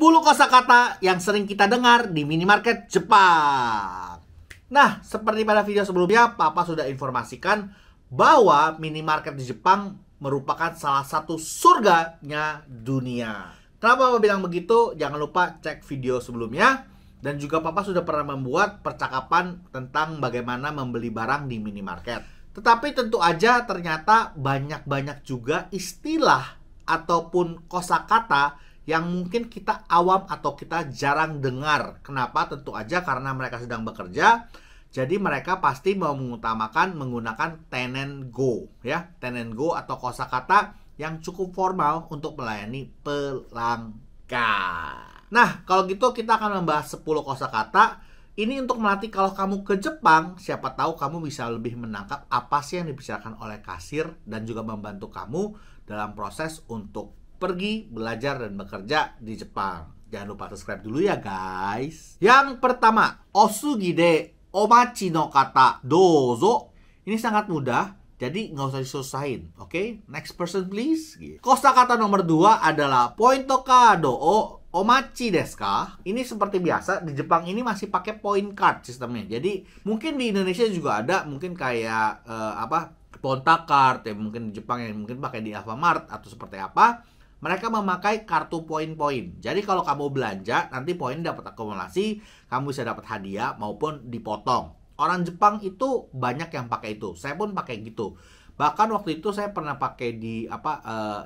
10 kosakata yang sering kita dengar di minimarket Jepang. Nah, seperti pada video sebelumnya, Papa sudah informasikan bahwa minimarket di Jepang merupakan salah satu surganya dunia. Kenapa Papa bilang begitu? Jangan lupa cek video sebelumnya. Dan juga Papa sudah pernah membuat percakapan tentang bagaimana membeli barang di minimarket. Tetapi tentu aja ternyata banyak-banyak juga istilah ataupun kosakata yang mungkin kita awam atau kita jarang dengar. Kenapa? Tentu aja karena mereka sedang bekerja. Jadi mereka pasti mau mengutamakan menggunakan tenen go, ya, tenen go atau kosakata yang cukup formal untuk melayani pelanggan. Nah, kalau gitu kita akan membahas 10 kosakata. Ini untuk melatih kalau kamu ke Jepang, siapa tahu kamu bisa lebih menangkap apa sih yang dibicarakan oleh kasir dan juga membantu kamu dalam proses untuk pergi, belajar, dan bekerja di Jepang. Jangan lupa subscribe dulu ya guys. Yang pertama, osugi de omachi no kata dozo. Ini sangat mudah, jadi nggak usah disusahin. Oke, next person please. Kosakata nomor 2 adalah pointo kado o omachi desu ka? Ini seperti biasa, di Jepang ini masih pakai point card sistemnya. Jadi mungkin di Indonesia juga ada, mungkin kayak Ponta card ya, mungkin di Jepang yang mungkin pakai di Alfamart atau seperti apa. Mereka memakai kartu poin-poin. Jadi kalau kamu belanja, nanti poin dapat akumulasi, kamu bisa dapat hadiah maupun dipotong. Orang Jepang itu banyak yang pakai itu. Saya pun pakai gitu. Bahkan waktu itu saya pernah pakai di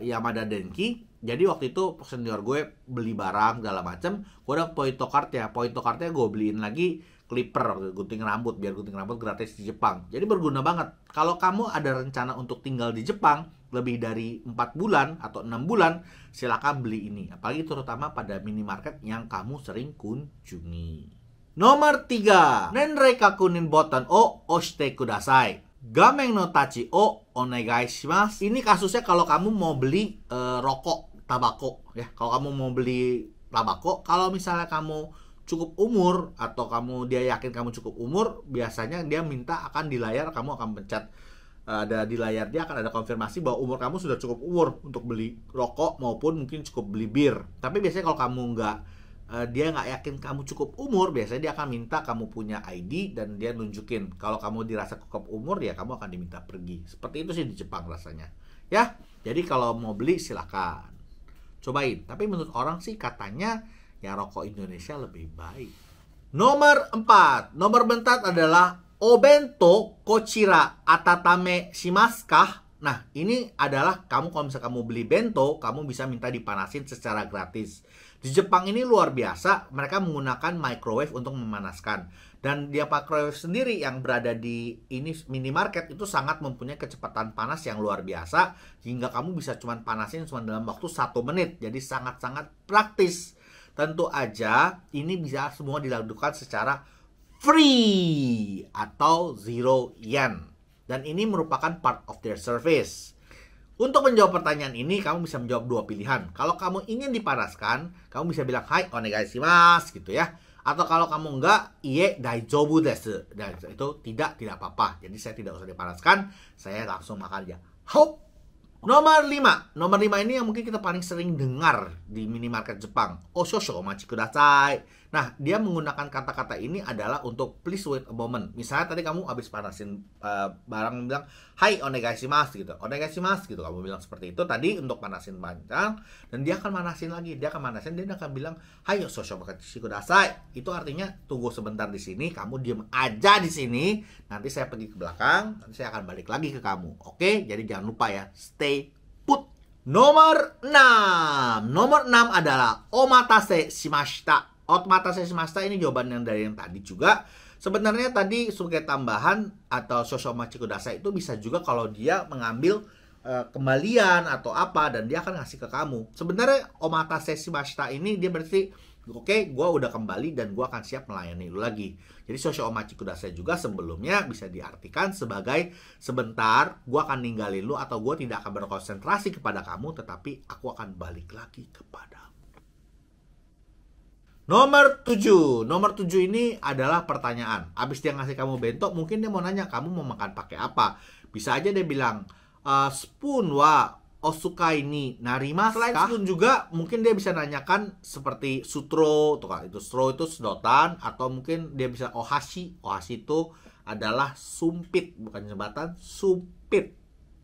Yamada Denki. Jadi waktu itu senior gue beli barang segala macam, gue ada pointo card ya. Pointo cardnya gue beliin lagi clipper, gunting rambut, biar gunting rambut gratis di Jepang. Jadi berguna banget. Kalau kamu ada rencana untuk tinggal di Jepang lebih dari 4 bulan atau 6 bulan, silakan beli ini. Apalagi terutama pada minimarket yang kamu sering kunjungi. Nomor 3, Nenrei kakunin botan o oshite kudasai. Gamen no tachi o onegai shimasu. Ini kasusnya kalau kamu mau beli rokok, tabako ya. Kalau kamu mau beli tabako, kalau misalnya kamu cukup umur atau dia yakin kamu cukup umur, biasanya dia minta akan di layar kamu akan pencet, ada di layar dia akan ada konfirmasi bahwa umur kamu sudah cukup umur untuk beli rokok maupun mungkin cukup beli bir. Tapi biasanya kalau kamu dia nggak yakin kamu cukup umur, biasanya dia akan minta kamu punya ID dan dia nunjukin kalau kamu dirasa cukup umur, ya kamu akan diminta pergi. Seperti itu sih di Jepang rasanya ya. Jadi kalau mau beli silakan cobain. Tapi menurut orang sih katanya ya rokok Indonesia lebih baik. Nomor 4, nomor 4 adalah obento kochira atatame shimasu ka? Nah, ini adalah kalau misalnya kamu beli bento, kamu bisa minta dipanasin secara gratis. Di Jepang ini luar biasa, mereka menggunakan microwave untuk memanaskan. Dan dia microwave sendiri yang berada di ini minimarket itu sangat mempunyai kecepatan panas yang luar biasa, hingga kamu bisa panasin cuma dalam waktu 1 menit. Jadi sangat-sangat praktis. Tentu aja ini bisa semua dilakukan secara free atau 0 yen. Dan ini merupakan part of their service. Untuk menjawab pertanyaan ini, kamu bisa menjawab 2 pilihan. Kalau kamu ingin dipanaskan, kamu bisa bilang, hai, onegai shimasu, gitu ya. Atau kalau kamu enggak, iie daijoubu desu. Dan itu tidak apa-apa. Jadi saya tidak usah dipanaskan, saya langsung makan aja. Hop! Nomor 5. Nomor 5 ini yang mungkin kita paling sering dengar di minimarket Jepang. Oshosho omachi kudasai. Nah, dia menggunakan kata-kata ini adalah untuk please wait a moment. Misalnya tadi kamu habis panasin barang, bilang, hai onegai shimasu gitu. Onegai shimasu gitu. Kamu bilang seperti itu tadi untuk panasin barang. Dan dia akan manasin lagi. Dia akan bilang, hai oshosho omachi kudasai. Itu artinya tunggu sebentar di sini. Kamu diam aja di sini. Nanti saya pergi ke belakang. Nanti saya akan balik lagi ke kamu. Oke? Jadi jangan lupa ya. Stay put. Nomor 6. Nomor 6 adalah omatase shimashita. Omatase shimashita ini jawaban yang dari yang tadi juga. Sebenarnya tadi sebagai tambahan atau shosho omachi kudasai itu bisa juga kalau dia mengambil kembalian atau apa dan dia akan ngasih ke kamu. Sebenarnya omatase shimashita ini dia berarti oke, gue udah kembali dan gue akan siap melayani lu lagi. Jadi shosho omachi kudasai juga sebelumnya bisa diartikan sebagai sebentar gue akan ninggalin lu atau gue tidak akan berkonsentrasi kepada kamu, tetapi aku akan balik lagi kepada. Nomor 7. Nomor 7 ini adalah pertanyaan. Abis dia ngasih kamu bento, mungkin dia mau nanya kamu mau makan pakai apa. Bisa aja dia bilang, spoon wa osukai ni narimasu ka? Selain itu juga mungkin dia bisa nanyakan seperti sutro, tuh kan, itu sutro itu sedotan, atau mungkin dia bisa ohashi. Ohashi itu adalah sumpit, bukan jembatan, sumpit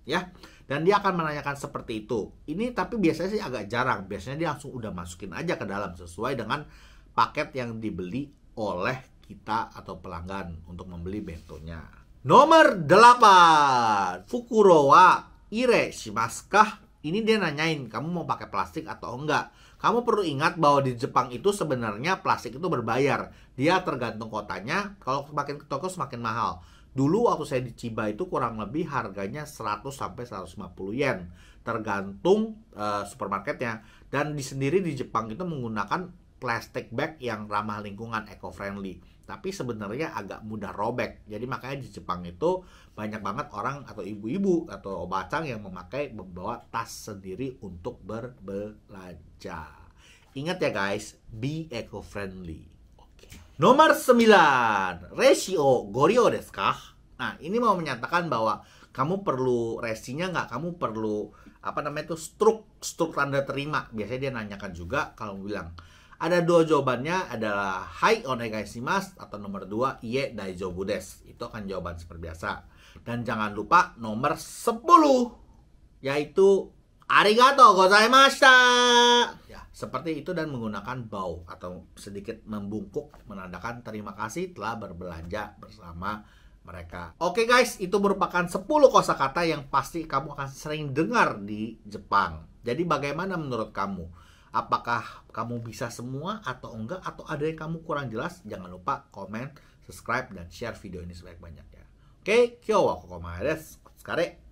ya. Dan dia akan menanyakan seperti itu. Ini tapi biasanya sih agak jarang. Biasanya dia langsung udah masukin aja ke dalam sesuai dengan paket yang dibeli oleh kita atau pelanggan untuk membeli bentonya. Nomor 8. Fukuro wa ire shimasu ka? Ini dia nanyain kamu mau pakai plastik atau enggak. Kamu perlu ingat bahwa di Jepang itu sebenarnya plastik itu berbayar. Dia tergantung kotanya. Kalau semakin ke toko semakin mahal. Dulu waktu saya di Chiba itu kurang lebih harganya 100 sampai 150 yen. Tergantung supermarketnya. Dan sendiri di Jepang itu menggunakan plastik bag yang ramah lingkungan, eco-friendly. Tapi sebenarnya agak mudah robek. Jadi makanya di Jepang itu banyak banget orang atau ibu-ibu atau obacang yang membawa tas sendiri untuk berbelanja. Ingat ya guys, be eco-friendly. Oke. Nomor 9. Ratio goryou desu ka? Nah, ini mau menyatakan bahwa kamu perlu resinya nggak? Kamu perlu struk tanda terima. Biasanya dia nanyakan juga kalau bilang. Ada dua jawabannya adalah hai onegai shimasu atau nomor 2 iie daijoubu desu. Itu akan jawaban seperti biasa. Dan jangan lupa nomor 10 yaitu arigatou gozaimashita. Ya, seperti itu dan menggunakan bow atau sedikit membungkuk menandakan terima kasih telah berbelanja bersama mereka. Oke guys, itu merupakan 10 kosakata yang pasti kamu akan sering dengar di Jepang. Jadi bagaimana menurut kamu? Apakah kamu bisa semua atau enggak? Atau ada yang kamu kurang jelas? Jangan lupa komen, subscribe, dan share video ini sebanyak-banyaknya. Oke, kyou wa kokomadesu. Otsukare.